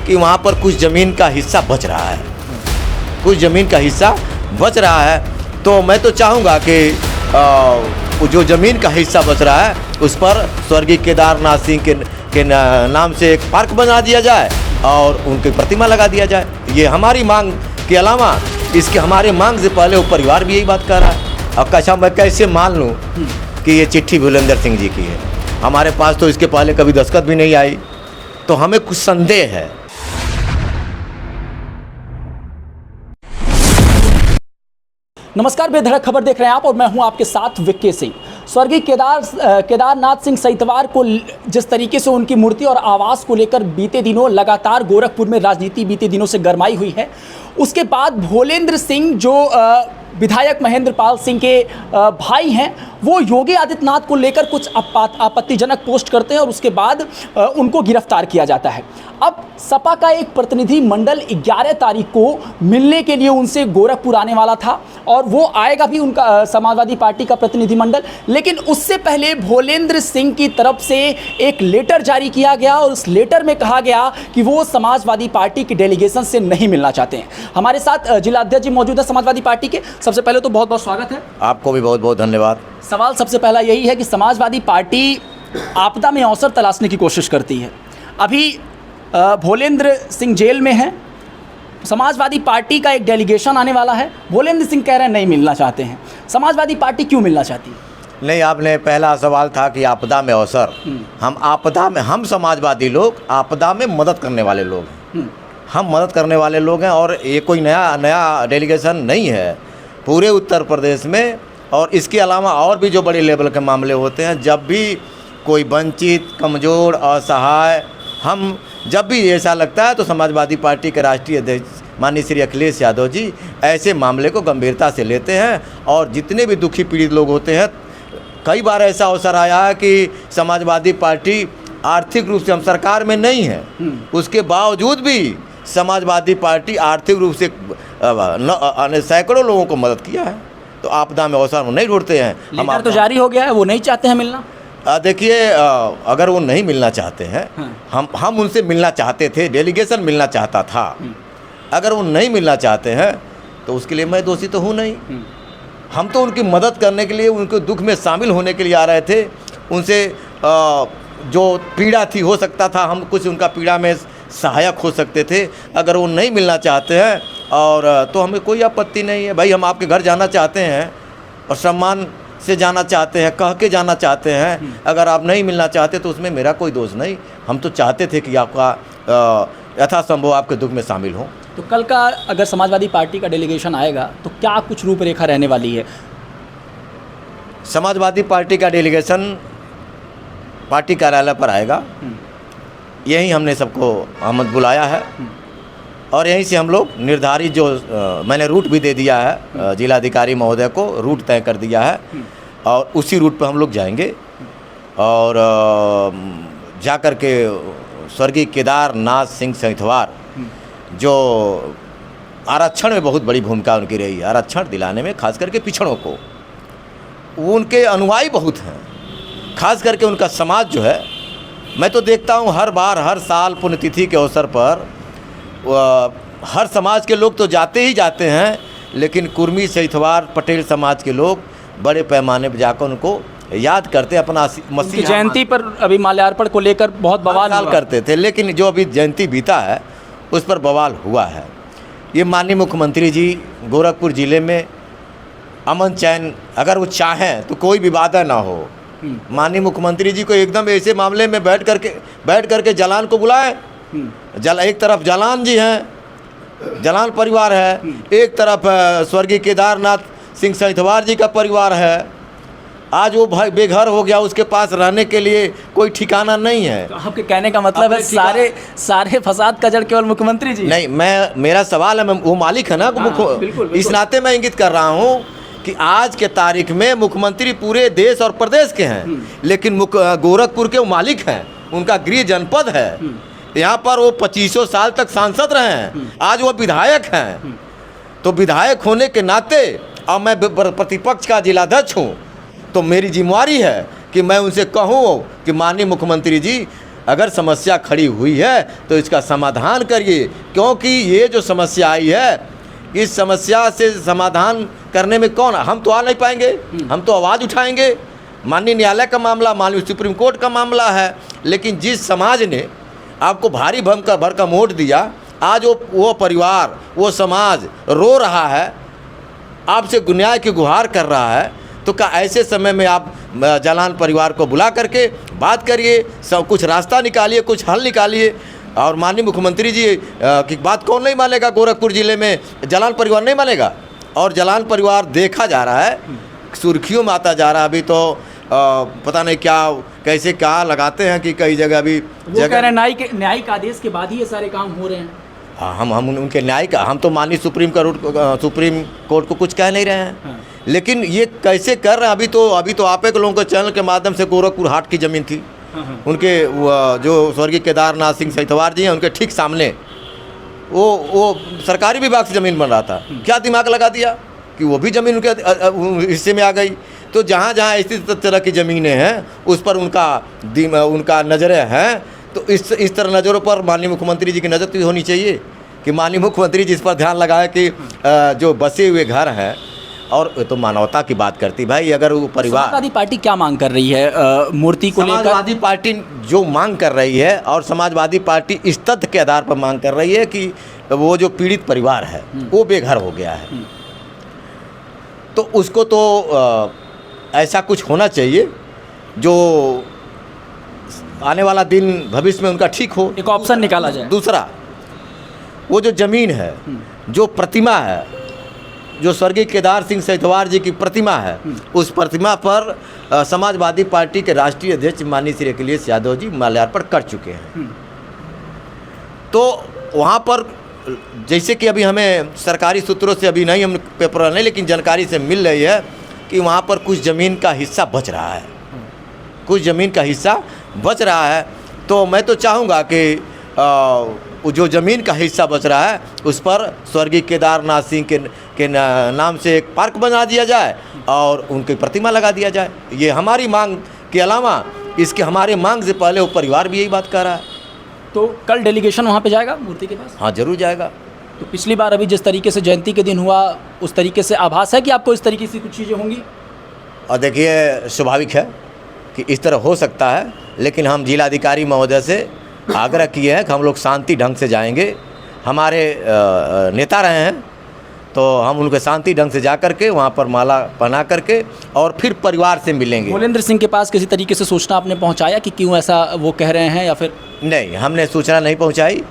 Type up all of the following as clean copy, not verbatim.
कि वहाँ पर कुछ ज़मीन का हिस्सा बच रहा है, कुछ ज़मीन का हिस्सा बच रहा है। तो मैं तो चाहूँगा कि जो ज़मीन का हिस्सा बच रहा है उस पर स्वर्गीय केदारनाथ सिंह के नाम से एक पार्क बना दिया जाए और उनकी प्रतिमा लगा दिया जाए। ये हमारी मांग के अलावा इसके हमारे मांग से पहले वो परिवार भी यही बात कर रहा है। अब कैसा मैं कैसे मान लूँ कि ये चिट्ठी भूलेंद्र सिंह जी की है? हमारे पास तो इसके पहले कभी दस्तखत भी नहीं आई, तो हमें कुछ संदेह है। नमस्कार, बेधड़क खबर देख रहे हैं आप और मैं हूं आपके साथ विक्की सिंह। स्वर्गीय केदारनाथ सिंह सहितवार को जिस तरीके से उनकी मूर्ति और आवास को लेकर बीते दिनों लगातार गोरखपुर में राजनीति बीते दिनों से गरमाई हुई है, उसके बाद भोलेंद्र सिंह जो विधायक महेंद्र पाल सिंह के भाई हैं, वो योगी आदित्यनाथ को लेकर कुछ आपत्तिजनक पोस्ट करते हैं और उसके बाद उनको गिरफ्तार किया जाता है। अब सपा का एक प्रतिनिधि मंडल 11 तारीख को मिलने के लिए उनसे गोरखपुर आने वाला था और वो आएगा भी, उनका समाजवादी पार्टी का प्रतिनिधि मंडल। लेकिन उससे पहले भोलेंद्र सिंह की तरफ से एक लेटर जारी किया गया और उस लेटर में कहा गया कि वो समाजवादी पार्टी की डेलीगेशन से नहीं मिलना चाहते हैं। हमारे साथ जिला अध्यक्ष जी मौजूद है समाजवादी पार्टी के। सबसे पहले तो बहुत बहुत स्वागत है। आपको भी बहुत बहुत धन्यवाद। सवाल सबसे पहला यही है कि समाजवादी पार्टी आपदा में अवसर तलाशने की कोशिश करती है। अभी भोलेंद्र सिंह जेल में हैं, समाजवादी पार्टी का एक डेलीगेशन आने वाला है, भोलेंद्र सिंह कह रहे हैं नहीं मिलना चाहते हैं। समाजवादी पार्टी क्यों मिलना चाहती है? नहीं, आपने पहला सवाल था कि आपदा में अवसर। हम आपदा में, हम समाजवादी लोग आपदा में मदद करने वाले लोग हैं। हम मदद करने वाले लोग हैं और ये कोई नया डेलीगेशन नहीं है। पूरे उत्तर प्रदेश में और इसके अलावा और भी जो बड़े लेवल के मामले होते हैं, जब भी कोई वंचित, कमज़ोर, असहाय, हम जब भी ऐसा लगता है तो समाजवादी पार्टी के राष्ट्रीय अध्यक्ष माननीय श्री अखिलेश यादव जी ऐसे मामले को गंभीरता से लेते हैं और जितने भी दुखी पीड़ित लोग होते हैं, कई बार ऐसा अवसर आया है कि समाजवादी पार्टी आर्थिक रूप से, हम सरकार में नहीं है, उसके बावजूद भी समाजवादी पार्टी आर्थिक रूप से सैकड़ों लोगों को मदद किया है। तो आपदा में अवसर नहीं ढूंढते हैं। हम तो जारी हो गया है, वो नहीं चाहते हैं मिलना। देखिए, अगर वो नहीं मिलना चाहते हैं, हम उनसे मिलना चाहते थे, डेलीगेशन मिलना चाहता था। अगर वो नहीं मिलना चाहते हैं तो उसके लिए मैं दोषी तो हूँ नहीं। हम तो उनकी मदद करने के लिए, उनके दुख में शामिल होने के लिए आ रहे थे। उनसे जो पीड़ा थी, हो सकता था हम कुछ उनका पीड़ा में सहायक हो सकते थे। अगर वो नहीं मिलना चाहते हैं और तो हमें कोई आपत्ति नहीं है। भाई, हम आपके घर जाना चाहते हैं और सम्मान से जाना चाहते हैं, कह के जाना चाहते हैं। अगर आप नहीं मिलना चाहते तो उसमें मेरा कोई दोष नहीं। हम तो चाहते थे कि आपका यथासंभव आपके दुख में शामिल हों। तो कल का अगर समाजवादी पार्टी का डेलीगेशन आएगा तो क्या कुछ रूपरेखा रहने वाली है? समाजवादी पार्टी का डेलीगेशन पार्टी कार्यालय पर आएगा। यहीं हमने सबको आमंत्रित बुलाया है और यहीं से हम लोग निर्धारित जो मैंने रूट भी दे दिया है, जिलाधिकारी महोदय को रूट तय कर दिया है और उसी रूट पर हम लोग जाएंगे और जाकर के स्वर्गीय केदारनाथ सिंह सहितवार, जो आरक्षण में बहुत बड़ी भूमिका उनकी रही है, आरक्षण दिलाने में, खास करके पिछड़ों को, उनके अनुयायी बहुत हैं। खास करके उनका समाज जो है, मैं तो देखता हूँ हर बार, हर साल पुण्यतिथि के अवसर पर हर समाज के लोग तो जाते ही जाते हैं, लेकिन कुर्मी सहितवार पटेल समाज के लोग बड़े पैमाने पर जाकर उनको याद करते, अपना मसीहा जयंती पर अभी माल्यार्पण को लेकर बहुत बवाल करते थे। लेकिन जो अभी जयंती बीता है उस पर बवाल हुआ है। ये माननीय मुख्यमंत्री जी गोरखपुर ज़िले में अमन चैन, अगर वो चाहें तो कोई विवाद ना हो। माननीय मुख्यमंत्री जी को एकदम ऐसे मामले में बैठ करके जलान को बुलाएं। एक तरफ जलान जी हैं, जलान परिवार है, एक तरफ स्वर्गीय केदारनाथ सिंह सहितवार जी का परिवार है। आज वो भाई बेघर हो गया, उसके पास रहने के लिए कोई ठिकाना नहीं है। तो आपके कहने का मतलब है सारे फसाद का जड़ केवल मुख्यमंत्री जी? नहीं, मेरा सवाल है, वो मालिक है ना। बिल्कुल। इस नाते मैं इंगित कर रहा हूँ कि आज के तारीख में मुख्यमंत्री पूरे देश और प्रदेश के हैं, लेकिन गोरखपुर के वो मालिक हैं, उनका गृह जनपद है। यहाँ पर वो 25 साल तक सांसद रहे हैं, आज वो विधायक हैं। तो विधायक होने के नाते अब मैं प्रतिपक्ष का जिलाध्यक्ष हूँ, तो मेरी जिम्मेवारी है कि मैं उनसे कहूँ कि माननीय मुख्यमंत्री जी, अगर समस्या खड़ी हुई है तो इसका समाधान करिए, क्योंकि ये जो समस्या आई है इस समस्या से समाधान करने में कौन, हम तो आ नहीं पाएंगे, हम तो आवाज़ उठाएंगे। माननीय न्यायालय का मामला, माननीय सुप्रीम कोर्ट का मामला है, लेकिन जिस समाज ने आपको भारी भरकम वोट दिया, आज वो परिवार, वो समाज रो रहा है, आपसे न्याय की गुहार कर रहा है, तो क्या ऐसे समय में आप जालान परिवार को बुला करके बात करिए, सब कुछ रास्ता निकालिए, कुछ हल निकालिए। और माननीय मुख्यमंत्री जी की बात कौन नहीं मानेगा? गोरखपुर ज़िले में जालान परिवार नहीं मानेगा, और जालान परिवार देखा जा रहा है, सुर्खियों में आता जा रहा है। अभी तो पता नहीं क्या कैसे क्या लगाते हैं कि कई जगह अभी वो कह रहे हैं न्यायिक आदेश के बाद ही ये सारे काम हो रहे हैं। हाँ, हम उनके न्याय का, हम तो माननीय सुप्रीम कोर्ट को कुछ कह नहीं रहे हैं। हाँ। लेकिन ये कैसे कर रहे हैं? अभी तो आप एक लोगों के चैनल के माध्यम से गोरखपुर हाट की ज़मीन थी, उनके जो स्वर्गीय केदारनाथ सिंह सहितवार जी हैं, उनके ठीक सामने वो सरकारी विभाग से ज़मीन बन रहा था। क्या दिमाग लगा दिया कि वो भी ज़मीन उनके हिस्से में आ गई। तो जहाँ जहाँ इसी तरह की ज़मीनें हैं उस पर उनका नज़रें हैं, तो इस तरह नज़रों पर माननीय मुख्यमंत्री जी की नज़र तो होनी चाहिए कि माननीय मुख्यमंत्री जी इस पर ध्यान लगाए कि जो बसे हुए घर हैं, और तो मानवता की बात करती भाई। अगर वो परिवार, समाजवादी पार्टी क्या मांग कर रही है मूर्ति को लेकर? समाजवादी पार्टी जो मांग कर रही है, और समाजवादी पार्टी इस तथ्य के आधार पर मांग कर रही है कि वो जो पीड़ित परिवार है वो बेघर हो गया है, तो उसको तो ऐसा कुछ होना चाहिए जो आने वाला दिन भविष्य में उनका ठीक हो, एक ऑप्शन निकाला जाए। दूसरा, वो जो ज़मीन है, जो प्रतिमा है, जो स्वर्गीय केदार सिंह सहितवार जी की प्रतिमा है, उस प्रतिमा पर समाजवादी पार्टी के राष्ट्रीय अध्यक्ष माननीय श्री अखिलेश यादव जी माल्यार्पण कर चुके हैं। तो वहाँ पर जैसे कि अभी हमें सरकारी सूत्रों से, अभी नहीं हम पेपर नहीं, लेकिन जानकारी से मिल रही है कि वहाँ पर कुछ ज़मीन का हिस्सा बच रहा है, कुछ ज़मीन का हिस्सा बच रहा है। तो मैं तो चाहूँगा कि जो ज़मीन का हिस्सा बच रहा है उस पर स्वर्गीय केदारनाथ सिंह के नाम से एक पार्क बना दिया जाए और उनकी प्रतिमा लगा दिया जाए। ये हमारी मांग के अलावा इसके हमारे मांग से पहले वो परिवार भी यही बात कर रहा है। तो कल डेलीगेशन वहाँ पे जाएगा मूर्ति के पास? हाँ, जरूर जाएगा। तो पिछली बार अभी जिस तरीके से जयंती के दिन हुआ, उस तरीके से आभास है कि आपको इस तरीके से कुछ चीज़ें होंगी? और देखिए, स्वाभाविक है कि इस तरह हो सकता है, लेकिन हम जिलाधिकारी महोदय से आग्रह किए हैं कि हम लोग शांति ढंग से जाएंगे। हमारे नेता रहे हैं तो हम उनके शांति ढंग से जा करके वहाँ पर माला पहना करके और फिर परिवार से मिलेंगे। भोलेंद्र सिंह के पास किसी तरीके से सूचना आपने पहुँचाया कि क्यों ऐसा वो कह रहे हैं, या फिर? नहीं, हमने सूचना नहीं पहुँचाई।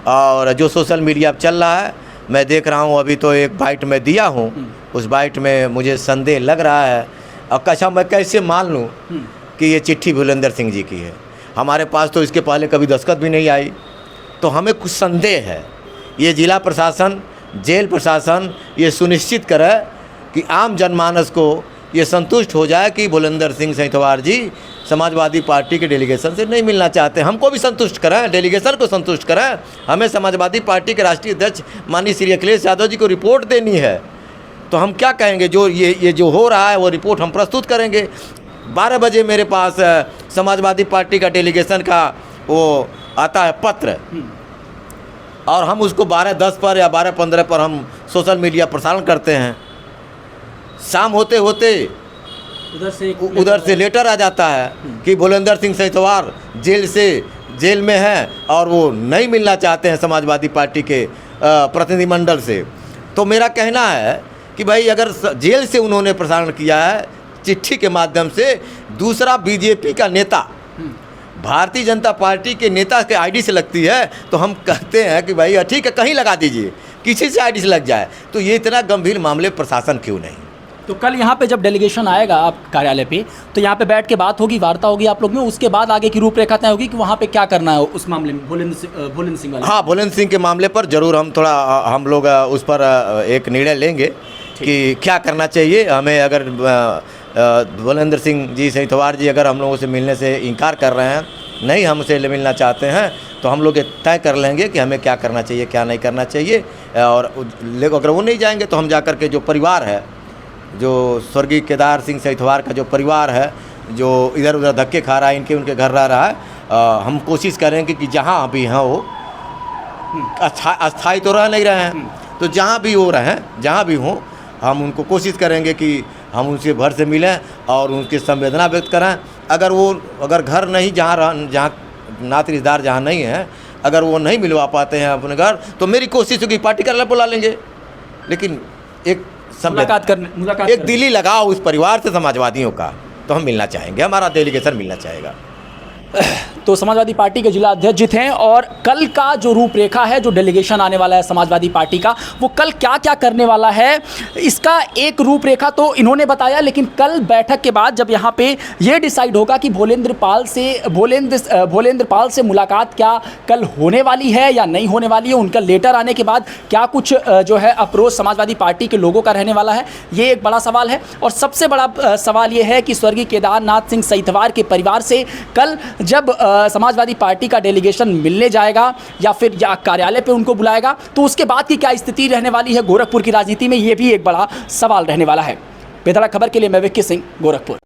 और जो सोशल मीडिया पर चल रहा है, मैं देख रहा हूँ, अभी तो एक बाइट में दिया हूँ, उस बाइट में मुझे संदेह लग रहा है। अब अच्छा, मैं कैसे मान लूँ कि ये चिट्ठी भोलेंद्र सिंह जी की है? हमारे पास तो इसके पहले कभी दस्तखत भी नहीं आई, तो हमें कुछ संदेह है। ये जिला प्रशासन, जेल प्रशासन ये सुनिश्चित करे कि आम जनमानस को ये संतुष्ट हो जाए कि भोलेंद्र सिंह सहितवार जी समाजवादी पार्टी के डेलीगेशन से नहीं मिलना चाहते। हमको भी संतुष्ट करें, डेलीगेशन को संतुष्ट करें। हमें समाजवादी पार्टी के राष्ट्रीय अध्यक्ष माननीय श्री अखिलेश यादव जी को रिपोर्ट देनी है, तो हम क्या कहेंगे? जो ये जो हो रहा है वो रिपोर्ट हम प्रस्तुत करेंगे। 12 बजे मेरे पास समाजवादी पार्टी का डेलीगेशन का वो आता है पत्र, और हम उसको 12:10 पर या 12:15 पर हम सोशल मीडिया प्रसारण करते हैं। शाम होते होते उधर से लेटर आ जाता है कि भोलेंद्र सिंह सहितवार जेल में हैं और वो नहीं मिलना चाहते हैं समाजवादी पार्टी के प्रतिनिधिमंडल से। तो मेरा कहना है कि भाई, अगर जेल से उन्होंने प्रसारण किया है चिट्ठी के माध्यम से, दूसरा बीजेपी का नेता भारतीय जनता पार्टी के नेता के आईडी से लगती है, तो हम कहते हैं कि भाई ठीक है, कहीं लगा दीजिए, किसी से आईडी से लग जाए। तो ये इतना गंभीर मामले प्रशासन क्यों नहीं? तो कल यहाँ पे जब डेलीगेशन आएगा आप कार्यालय पे, तो यहाँ पे बैठ के बात होगी, वार्ता होगी आप लोग में, उसके बाद आगे की रूपरेखा तय होगी कि वहाँ पे क्या करना है उस मामले में भोलेंद्र सिंह वाले? हाँ, भोलेंद्र सिंह के मामले पर जरूर हम लोग उस पर एक निर्णय लेंगे कि क्या करना चाहिए हमें। अगर भोलेंद्र सिंह जी सहितवार जी अगर हम लोगों से मिलने से इनकार कर रहे हैं, नहीं हमसे मिलना चाहते हैं, तो हम लोग ये तय कर लेंगे कि हमें क्या करना चाहिए, क्या नहीं करना चाहिए। और अगर वो नहीं जाएंगे तो हम जा कर के जो परिवार है, जो स्वर्गीय केदार सिंह सहितवार का जो परिवार है, जो इधर उधर धक्के खा रहा है, उनके घर रह रहा है, हम कोशिश करेंगे कि जहाँ भी हैं वो अस्थायी तो रह नहीं रहे हैं, तो जहाँ भी वो रहें, जहाँ भी हों, हम उनको कोशिश करेंगे कि हम उनसे भर से मिलें और उनकी संवेदना व्यक्त करें। अगर घर नहीं, जहाँ नात रिश्तेदार जहाँ नहीं है, अगर वो नहीं मिलवा पाते हैं अपने घर, तो मेरी कोशिश होगी पार्टी कार्यालय बुला लेंगे। लेकिन एक मुलाकात एक दिली लगाव उस परिवार से समाजवादियों का, तो हम मिलना चाहेंगे, हमारा डेलीगेशन मिलना चाहेगा। तो समाजवादी पार्टी के जिला अध्यक्ष जित हैं, और कल का जो रूपरेखा है, जो डेलीगेशन आने वाला है समाजवादी पार्टी का, वो कल क्या क्या करने वाला है, इसका एक रूपरेखा तो इन्होंने बताया। लेकिन कल बैठक के बाद जब यहाँ पे ये डिसाइड होगा कि भोलेंद्र पाल से मुलाकात क्या कल होने वाली है या नहीं होने वाली है, उनका लेटर आने के बाद क्या कुछ जो है अप्रोच समाजवादी पार्टी के लोगों का रहने वाला है, ये एक बड़ा सवाल है। और सबसे बड़ा सवाल ये है कि स्वर्गीय केदारनाथ सिंह सहितवार के परिवार से कल जब समाजवादी पार्टी का डेलीगेशन मिलने जाएगा या फिर कार्यालय पे उनको बुलाएगा, तो उसके बाद की क्या स्थिति रहने वाली है गोरखपुर की राजनीति में, ये भी एक बड़ा सवाल रहने वाला है। बेधड़क खबर के लिए मैं विक्की सिंह, गोरखपुर।